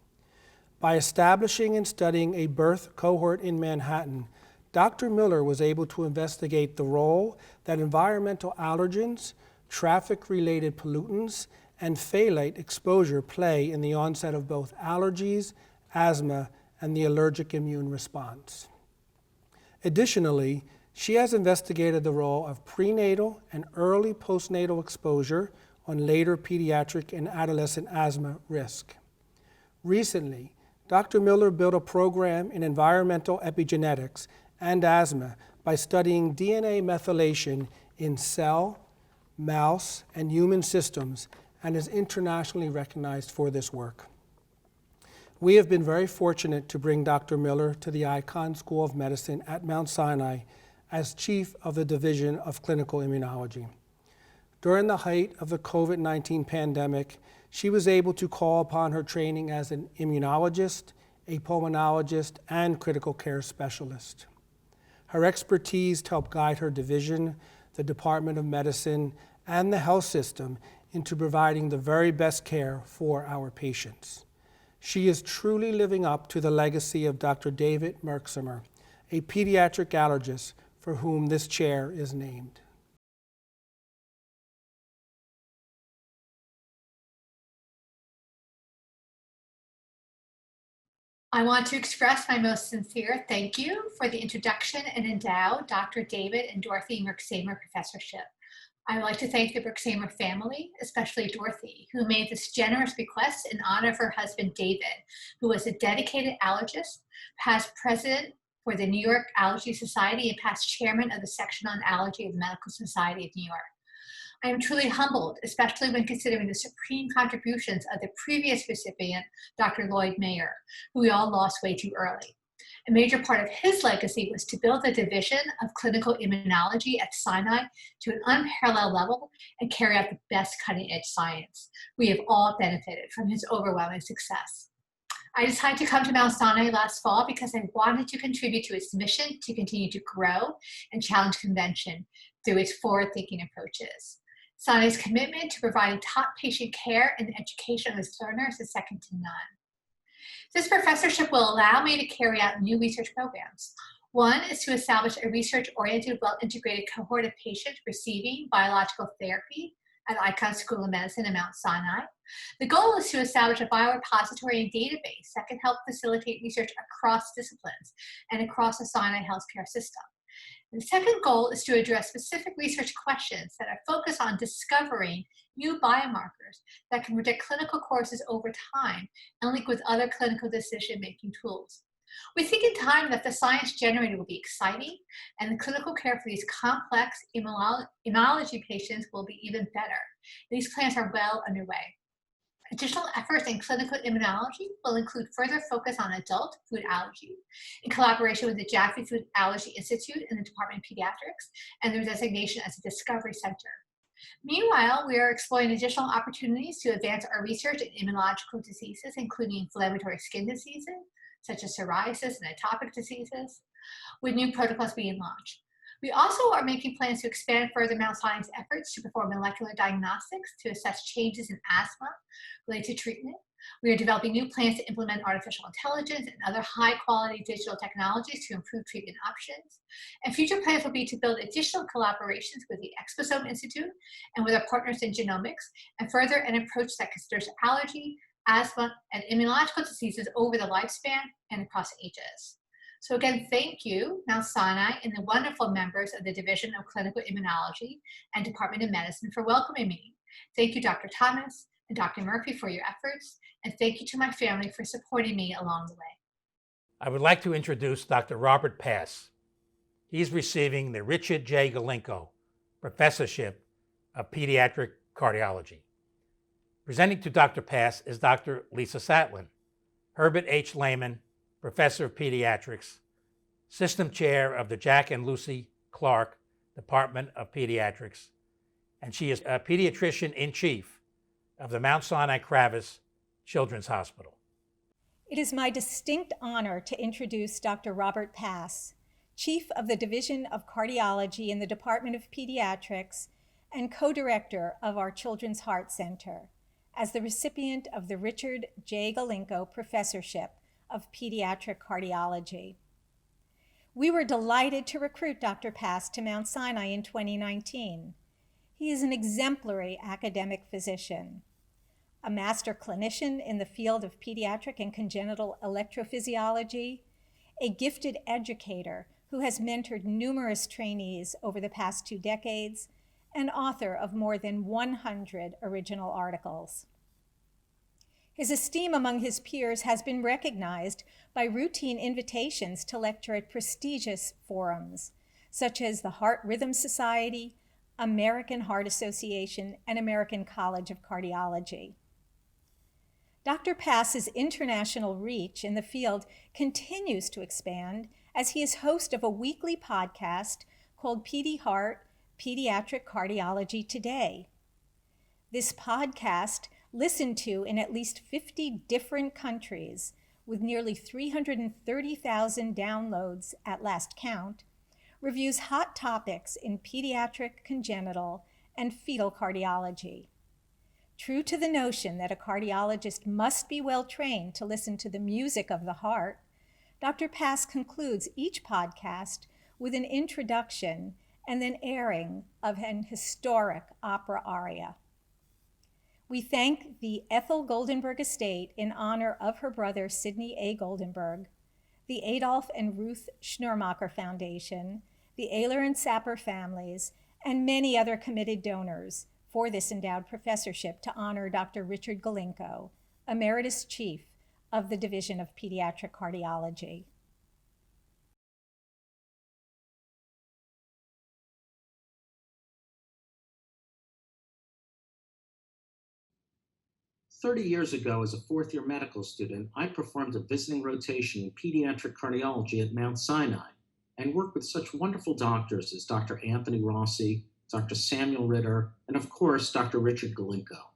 By establishing and studying a birth cohort in Manhattan, Dr. Miller was able to investigate the role that environmental allergens, traffic-related pollutants, and phthalate exposure play in the onset of both allergies, asthma, and the allergic immune response. Additionally, she has investigated the role of prenatal and early postnatal exposure on later pediatric and adolescent asthma risk. Recently, Dr. Miller built a program in environmental epigenetics and asthma by studying DNA methylation in cell, mouse, and human systems, and is internationally recognized for this work. We have been very fortunate to bring Dr. Miller to the Icahn School of Medicine at Mount Sinai as Chief of the Division of Clinical Immunology. During the height of the COVID-19 pandemic, she was able to call upon her training as an immunologist, a pulmonologist, and critical care specialist. Her expertise helped guide her division, the Department of Medicine, and the health system into providing the very best care for our patients. She is truly living up to the legacy of Dr. David Merksimer, a pediatric allergist for whom this chair is named. I want to express my most sincere thank you for the introduction and endow Dr. David and Dorothy Merksimer Professorship. I would like to thank the Merksimer family, especially Dorothy, who made this generous bequest in honor of her husband, David, who was a dedicated allergist, past president for the New York Allergy Society and past chairman of the section on allergy of the Medical Society of New York. I am truly humbled, especially when considering the supreme contributions of the previous recipient, Dr. Lloyd Mayer, who we all lost way too early. A major part of his legacy was to build a division of clinical immunology at Sinai to an unparalleled level and carry out the best cutting-edge science. We have all benefited from his overwhelming success. I decided to come to Mount Sinai last fall because I wanted to contribute to its mission to continue to grow and challenge convention through its forward-thinking approaches. Sinai's commitment to providing top patient care and education of its learners is second to none. This professorship will allow me to carry out new research programs. One is to establish a research-oriented, well-integrated cohort of patients receiving biological therapy at Icahn School of Medicine in Mount Sinai. The goal is to establish a biorepository and database that can help facilitate research across disciplines and across the Sinai healthcare system. And the second goal is to address specific research questions that are focused on discovering new biomarkers that can predict clinical courses over time and link with other clinical decision-making tools. We think in time that the science generated will be exciting and the clinical care for these complex immunology patients will be even better. These plans are well underway. Additional efforts in clinical immunology will include further focus on adult food allergy in collaboration with the Jaffe Food Allergy Institute in the Department of Pediatrics and their designation as a Discovery Center. Meanwhile, we are exploring additional opportunities to advance our research in immunological diseases, including inflammatory skin diseases, such as psoriasis and atopic diseases, with new protocols being launched. We also are making plans to expand further Mount Sinai's efforts to perform molecular diagnostics to assess changes in asthma related to treatment. We are developing new plans to implement artificial intelligence and other high-quality digital technologies to improve treatment options. And future plans will be to build additional collaborations with the Exposome Institute and with our partners in genomics, and further an approach that considers allergy, asthma, and immunological diseases over the lifespan and across ages. So again, thank you, Mount Sinai, and the wonderful members of the Division of Clinical Immunology and Department of Medicine for welcoming me. Thank you, Dr. Thomas and Dr. Murphy, for your efforts, and thank you to my family for supporting me along the way. I would like to introduce Dr. Robert Pass. He's receiving the Richard J. Galinko Professorship of Pediatric Cardiology. Presenting to Dr. Pass is Dr. Lisa Satlin, Herbert H. Lehman Professor of Pediatrics, System Chair of the Jack and Lucy Clark Department of Pediatrics, and she is a Pediatrician-in-Chief of the Mount Sinai Kravis Children's Hospital. It is my distinct honor to introduce Dr. Robert Pass, Chief of the Division of Cardiology in the Department of Pediatrics and co-director of our Children's Heart Center, as the recipient of the Richard J. Galinko Professorship of Pediatric Cardiology. We were delighted to recruit Dr. Pass to Mount Sinai in 2019. He is an exemplary academic physician, a master clinician in the field of pediatric and congenital electrophysiology, a gifted educator who has mentored numerous trainees over the past 2 decades, and author of more than 100 original articles. His esteem among his peers has been recognized by routine invitations to lecture at prestigious forums, such as the Heart Rhythm Society, American Heart Association, and American College of Cardiology. Dr. Pass's international reach in the field continues to expand as he is host of a weekly podcast called PD Heart, Pediatric Cardiology Today. This podcast, listened to in at least 50 different countries with nearly 330,000 downloads at last count, reviews hot topics in pediatric, congenital, and fetal cardiology. True to the notion that a cardiologist must be well trained to listen to the music of the heart, Dr. Pass concludes each podcast with an introduction and then airing of an historic opera aria. We thank the Ethel Goldenberg Estate in honor of her brother Sidney A. Goldenberg, the Adolf and Ruth Schnurmacher Foundation, the Ayler and Sapper families, and many other committed donors for this endowed professorship to honor Dr. Richard Galinko, Emeritus Chief of the Division of Pediatric Cardiology. "30 years ago, as a fourth-year medical student, I performed a visiting rotation in pediatric cardiology at Mount Sinai and worked with such wonderful doctors as Dr. Anthony Rossi, Dr. Samuel Ritter, and of course, Dr. Richard Galinko.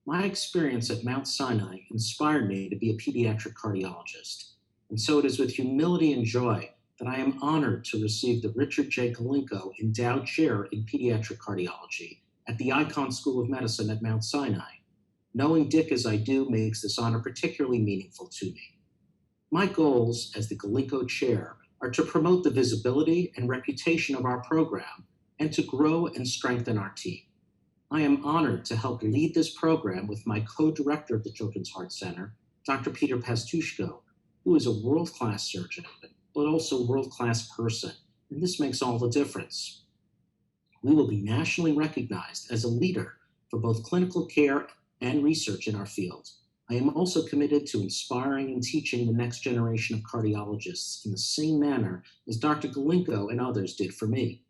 My experience at Mount Sinai inspired me to be a pediatric cardiologist, and so it is with humility and joy that I am honored to receive the Richard J. Galinko Endowed Chair in Pediatric Cardiology at the Icahn School of Medicine at Mount Sinai. Knowing Dick as I do makes this honor particularly meaningful to me. My goals as the Galinko Chair are to promote the visibility and reputation of our program and to grow and strengthen our team. I am honored to help lead this program with my co-director of the Children's Heart Center, Dr. Peter Pastushko, who is a world-class surgeon, but also a world-class person, and this makes all the difference. We will be nationally recognized as a leader for both clinical care and research in our field. I am also committed to inspiring and teaching the next generation of cardiologists in the same manner as Dr. Galinko and others did for me.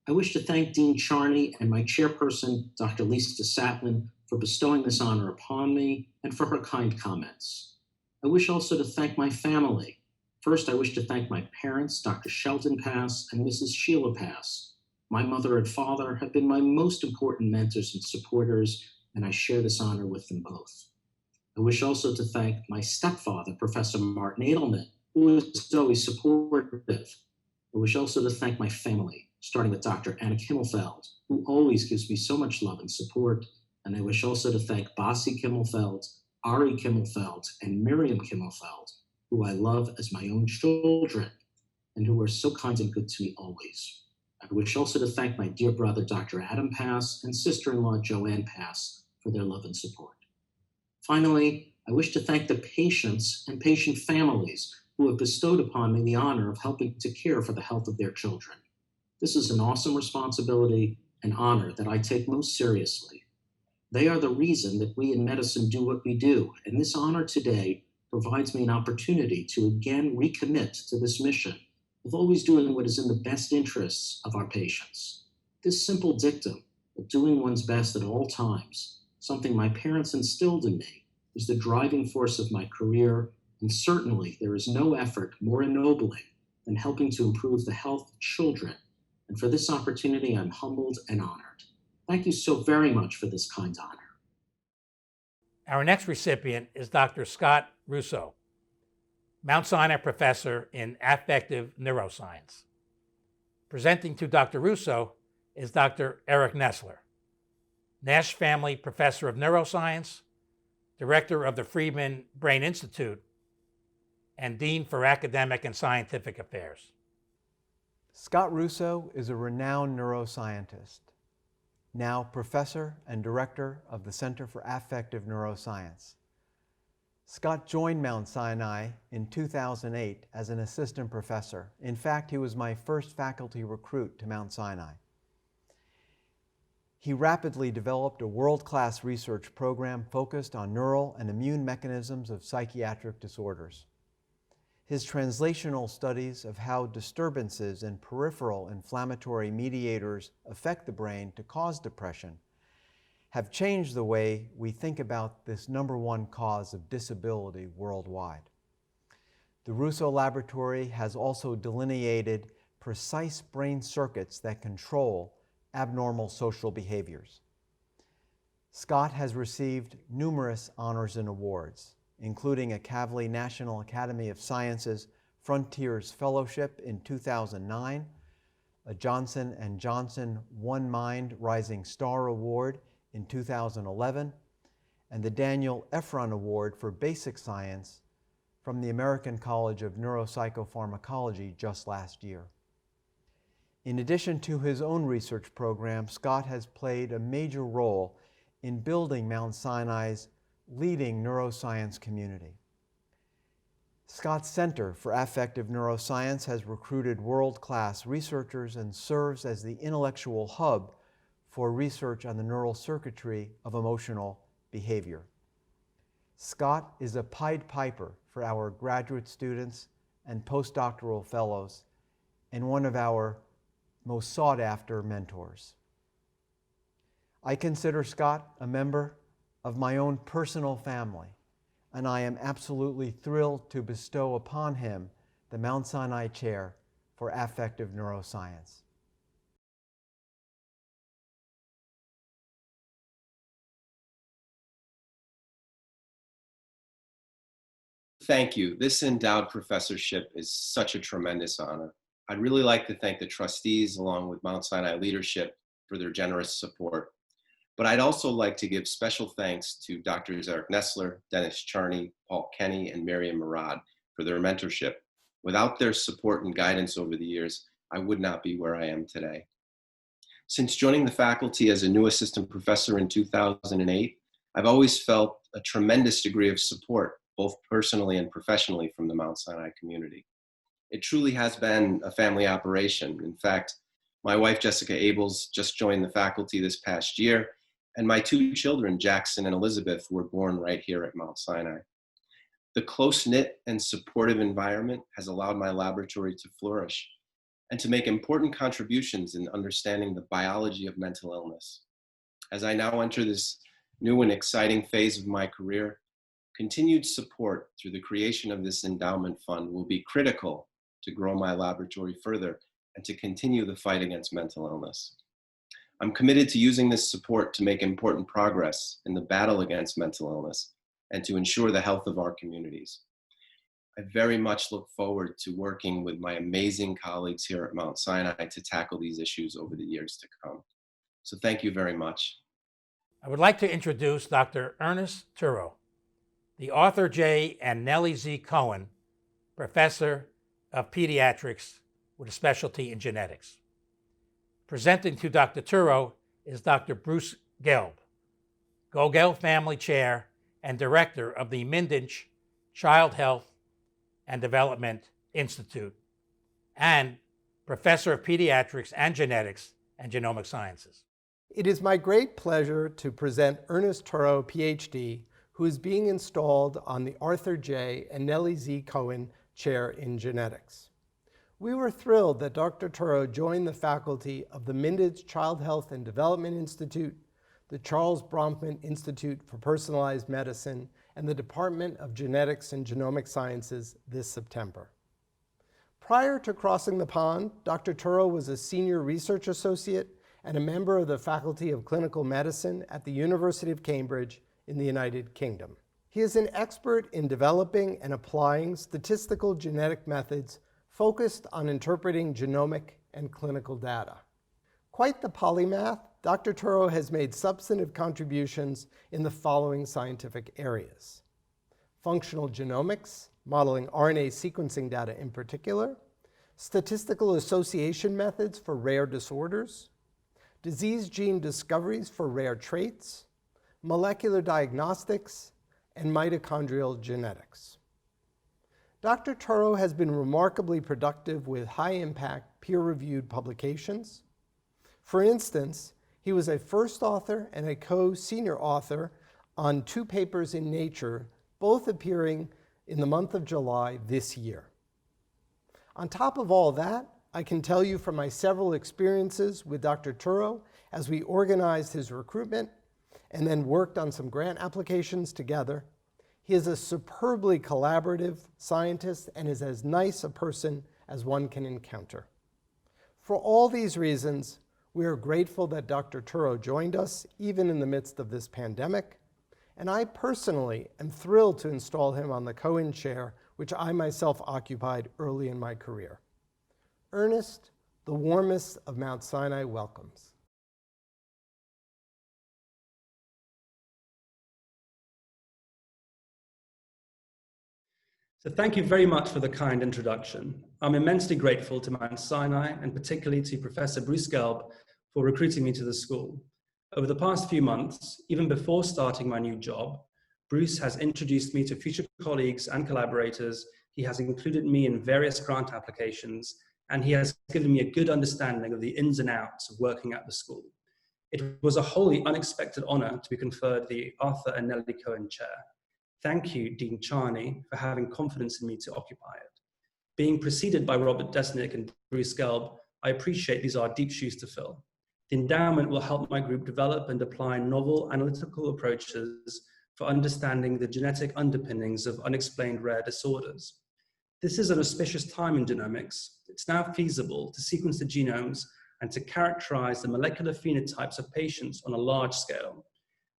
I wish to thank Dean Charney and my chairperson, Dr. Lisa Satlin, for bestowing this honor upon me and for her kind comments. I wish also to thank my family. First, I wish to thank my parents, Dr. Sheldon Pass and Mrs. Sheila Pass. My mother and father have been my most important mentors and supporters, and I share this honor with them both. I wish also to thank my stepfather, Professor Martin Edelman, who was always supportive. I I wish also to thank my family, starting with Dr. Anna Kimmelfeld, who always gives me so much love and support. And I wish also to thank Basi Kimmelfeld, Ari Kimmelfeld, and Miriam Kimmelfeld, who I love as my own children and who are so kind and good to me always. I wish also to thank my dear brother, Dr. Adam Pass, and sister-in-law, Joanne Pass, for their love and support. Finally, I wish to thank the patients and patient families who have bestowed upon me the honor of helping to care for the health of their children. This is an awesome responsibility and honor that I take most seriously. They are the reason that we in medicine do what we do, and this honor today provides me an opportunity to again recommit to this mission of always doing what is in the best interests of our patients. This simple dictum of doing one's best at all times, something my parents instilled in me, is the driving force of my career, and certainly there is no effort more ennobling than helping to improve the health of children. And for this opportunity, I'm humbled and honored. Thank you so very much for this kind honor. Our next recipient is Dr. Scott Russo, Mount Sinai professor in affective neuroscience. Presenting to Dr. Russo is Dr. Eric Nessler, Nash Family Professor of Neuroscience, Director of the Friedman Brain Institute, and Dean for Academic and Scientific Affairs. Scott Russo is a renowned neuroscientist, now professor and director of the Center for Affective Neuroscience. Scott joined Mount Sinai in 2008 as an assistant professor. In fact, he was my first faculty recruit to Mount Sinai. He rapidly developed a world-class research program focused on neural and immune mechanisms of psychiatric disorders. His translational studies of how disturbances in peripheral inflammatory mediators affect the brain to cause depression have changed the way we think about this #1 cause of disability worldwide. The Russo Laboratory has also delineated precise brain circuits that control abnormal social behaviors. Scott has received numerous honors and awards, including a Kavli National Academy of Sciences Frontiers Fellowship in 2009, a Johnson & Johnson One Mind Rising Star Award in 2011, and the Daniel Efron Award for Basic Science from the American College of Neuropsychopharmacology just last year. In addition to his own research program, Scott has played a major role in building Mount Sinai's leading neuroscience community. Scott's Center for Affective Neuroscience has recruited world-class researchers and serves as the intellectual hub for research on the neural circuitry of emotional behavior. Scott is a Pied Piper for our graduate students and postdoctoral fellows, and one of our most sought-after mentors. I consider Scott a member of my own personal family, and I am absolutely thrilled to bestow upon him the Mount Sinai Chair for Affective Neuroscience. Thank you. This endowed professorship is such a tremendous honor. I'd really like to thank the trustees along with Mount Sinai leadership for their generous support. But I'd also like to give special thanks to Drs. Eric Nessler, Dennis Charney, Paul Kenny, and Miriam Murad for their mentorship. Without their support and guidance over the years, I would not be where I am today. Since joining the faculty as a new assistant professor in 2008, I've always felt a tremendous degree of support, both personally and professionally, from the Mount Sinai community. It truly has been a family operation. In fact, my wife, Jessica Abels, just joined the faculty this past year, and my 2 children, Jackson and Elizabeth, were born right here at Mount Sinai. The close-knit and supportive environment has allowed my laboratory to flourish and to make important contributions in understanding the biology of mental illness. As I now enter this new and exciting phase of my career, continued support through the creation of this endowment fund will be critical to grow my laboratory further and to continue the fight against mental illness. I'm committed to using this support to make important progress in the battle against mental illness and to ensure the health of our communities. I very much look forward to working with my amazing colleagues here at Mount Sinai to tackle these issues over the years to come. So thank you very much. I would like to introduce Dr. Ernest Turo, the Arthur J. and Nellie Z. Cohen Professor of Pediatrics with a specialty in genetics. Presenting to Dr. Turo is Dr. Bruce Gelb, Gogel Family Chair and Director of the Mindich Child Health and Development Institute, and Professor of Pediatrics and Genetics and Genomic Sciences. It is my great pleasure to present Ernest Turo, PhD, who is being installed on the Arthur J. and Nellie Z. Cohen Chair in Genetics. We were thrilled that Dr. Turo joined the faculty of the Mindich Child Health and Development Institute, the Charles Bronfman Institute for Personalized Medicine, and the Department of Genetics and Genomic Sciences this September. Prior to crossing the pond, Dr. Turo was a senior research associate and a member of the Faculty of Clinical Medicine at the University of Cambridge in the United Kingdom. He is an expert in developing and applying statistical genetic methods focused on interpreting genomic and clinical data. Quite the polymath, Dr. Turo has made substantive contributions in the following scientific areas: functional genomics, modeling RNA sequencing data in particular, statistical association methods for rare disorders, disease gene discoveries for rare traits, molecular diagnostics, and mitochondrial genetics. Dr. Turo has been remarkably productive with high-impact, peer-reviewed publications. For instance, he was a first author and a co-senior author on 2 papers in Nature, both appearing in the month of July this year. On top of all that, I can tell you from my several experiences with Dr. Turo as we organized his recruitment and then worked on some grant applications together, he is a superbly collaborative scientist and is as nice a person as one can encounter. For all these reasons, we are grateful that Dr. Turo joined us, even in the midst of this pandemic, and I personally am thrilled to install him on the Cohen Chair, which I myself occupied early in my career. Ernest, the warmest of Mount Sinai welcomes. So thank you very much for the kind introduction. I'm immensely grateful to Mount Sinai and particularly to Professor Bruce Gelb for recruiting me to the school. Over the past few months, even before starting my new job, Bruce has introduced me to future colleagues and collaborators. He has included me in various grant applications, and he has given me a good understanding of the ins and outs of working at the school. It was a wholly unexpected honor to be conferred the Arthur and Nellie Cohen Chair. Thank you, Dean Charney, for having confidence in me to occupy it. Being preceded by Robert Desnick and Bruce Gelb, I appreciate these are deep shoes to fill. The endowment will help my group develop and apply novel analytical approaches for understanding the genetic underpinnings of unexplained rare disorders. This is an auspicious time in genomics. It's now feasible to sequence the genomes and to characterize the molecular phenotypes of patients on a large scale.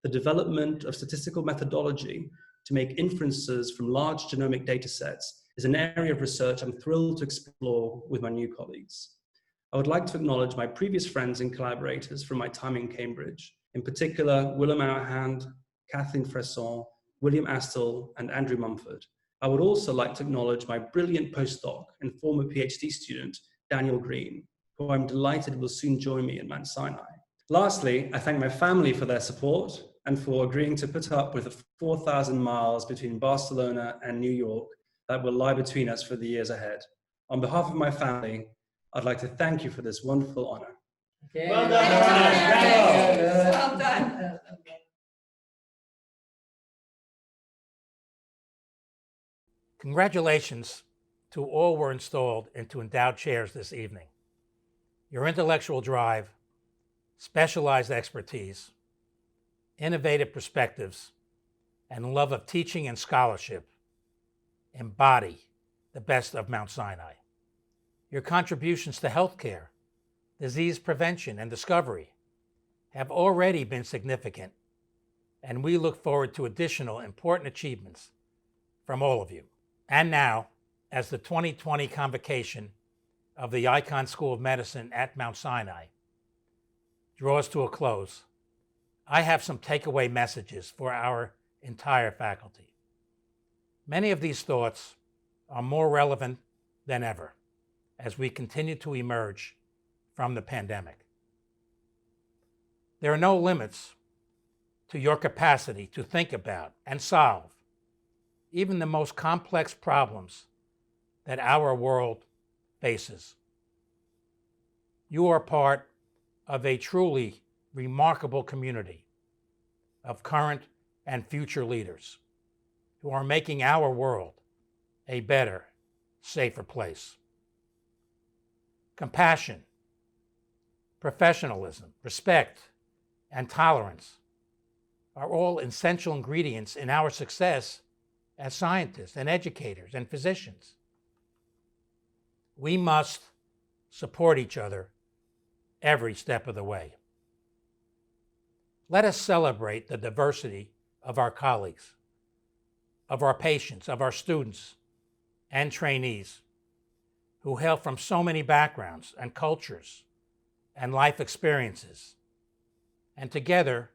The development of statistical methodology to make inferences from large genomic data sets is an area of research I'm thrilled to explore with my new colleagues. I would like to acknowledge my previous friends and collaborators from my time in Cambridge, in particular Willem Auerhand, Kathleen Fresson, William Astle, and Andrew Mumford. I would also like to acknowledge my brilliant postdoc and former PhD student, Daniel Green, who I'm delighted will soon join me in Mount Sinai. Lastly, I thank my family for their support and for agreeing to put up with the 4,000 miles between Barcelona and New York that will lie between us for the years ahead. On behalf of my family, I'd like to thank you for this wonderful honor. Well done. Well done. Congratulations to all who were installed into endowed chairs this evening. Your intellectual drive, specialized expertise, innovative perspectives, and love of teaching and scholarship embody the best of Mount Sinai. Your contributions to healthcare, disease prevention, and discovery have already been significant, and we look forward to additional important achievements from all of you. And now, as the 2020 convocation of the Icahn School of Medicine at Mount Sinai draws to a close, I have some takeaway messages for our entire faculty. Many of these thoughts are more relevant than ever as we continue to emerge from the pandemic. There are no limits to your capacity to think about and solve even the most complex problems that our world faces. You are part of a truly remarkable community of current and future leaders who are making our world a better, safer place. Compassion, professionalism, respect, and tolerance are all essential ingredients in our success as scientists and educators and physicians. We must support each other every step of the way. Let us celebrate the diversity of our colleagues, of our patients, of our students and trainees who hail from so many backgrounds and cultures and life experiences, and together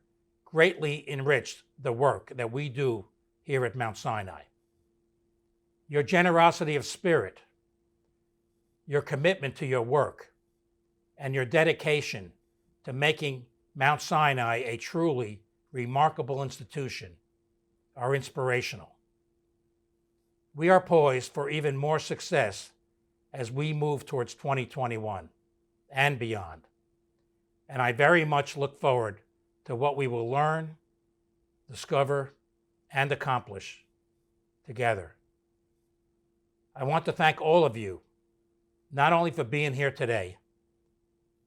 greatly enriched the work that we do here at Mount Sinai. Your generosity of spirit, your commitment to your work, and your dedication to making Mount Sinai a truly remarkable institution are inspirational. We are poised for even more success as we move towards 2021 and beyond. And I very much look forward to what we will learn, discover, and accomplish together. I want to thank all of you, not only for being here today,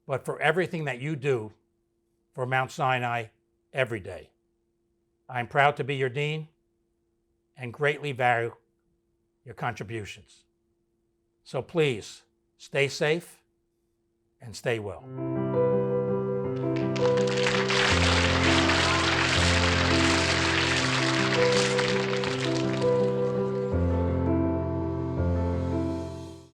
but for everything that you do for Mount Sinai every day. I'm proud to be your dean and greatly value your contributions. So please, stay safe and stay well.